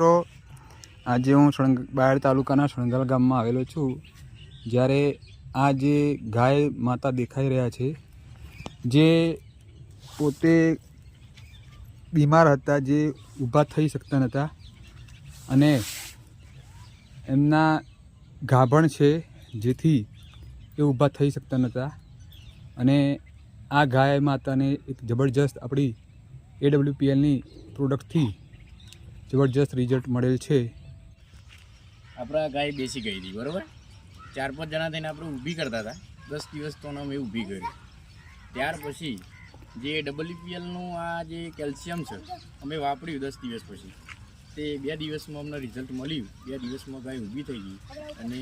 તો આજે હું બાયડ તાલુકાના શણગાલ ગામમાં આવેલો છું. જ્યારે આ જે ગાય માતા દેખાઈ રહ્યા છે, જે પોતે બીમાર હતા, જે ઊભા થઈ શકતા નહોતા અને એમના ગાભણ છે, જેથી એ ઊભા થઈ શકતા નહોતા. અને આ ગાય માતાને એક જબરજસ્ત આપણી AWPLની પ્રોડક્ટથી જબરજસ્ત રિઝલ્ટ મળેલ છે. આપણા ગાય બેસી ગઈ હતી, બરાબર. 4-5 જણા થઈને આપણે ઊભી કરતા હતા. 10 દિવસ તો અમે ઊભી કરી. ત્યાર પછી જે AWPLનું આ જે કેલ્શિયમ છે અમે વાપર્યું 10 દિવસ પછી, તે 2 દિવસમાં અમને રિઝલ્ટ મળ્યું. 2 દિવસમાં ગાય ઊભી થઈ ગઈ અને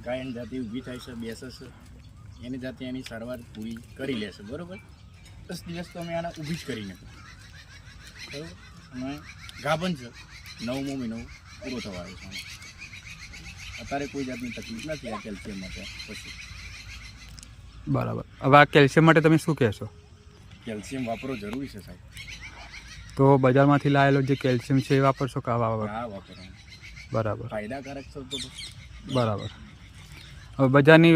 ગાય એની જાતે ઊભી થાય છે, બેસે છે, એની જાતે એની સારવાર પૂરી કરી લેશે, બરાબર. 10 દિવસ તો અમે આને ઊભી જ કરીને, બરાબર. અને ગાભણ છે, 9મો મહિનો પૂરો થવા આવ્યો છે. અત્યારે કોઈ જાતની તકલીફ નથી આ કેલ્શિયમ માટે. પછી બરાબર. હવે આ કેલ્શિયમ માટે તમે શું કહેશો? કેલ્શિયમ વાપરવો જરૂરી છે, સાહેબ. તો બજારમાંથી લાવેલો જે કેલ્શિયમ છે એ વાપરશો કે આ વાપરવાનું? બરાબર, ફાયદાકારક છે તો બરાબર. હવે બજારની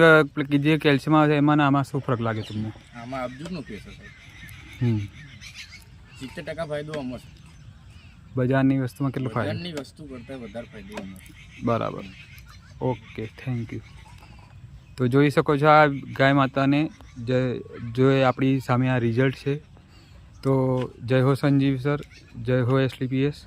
જે કેલ્શિયમ આવે છે એમાં આમાં શું ફરક લાગે તમને? આમાં અબજુદનો કેસ છે, સાહેબ. 70% ફાયદો આમાં છે. બજારની વસ્તુમાં કેટલો ફાયદો? બજારની વસ્તુ કરતાં વધારે ફાયદો આમાં છે. બરાબર. Okay, thank you. તો જોઈ શકો છો આ ગાય માતાને જો આપણી સામે આ રિઝલ્ટ છે. તો જય હો સંજીવ સર, જય હો STPS.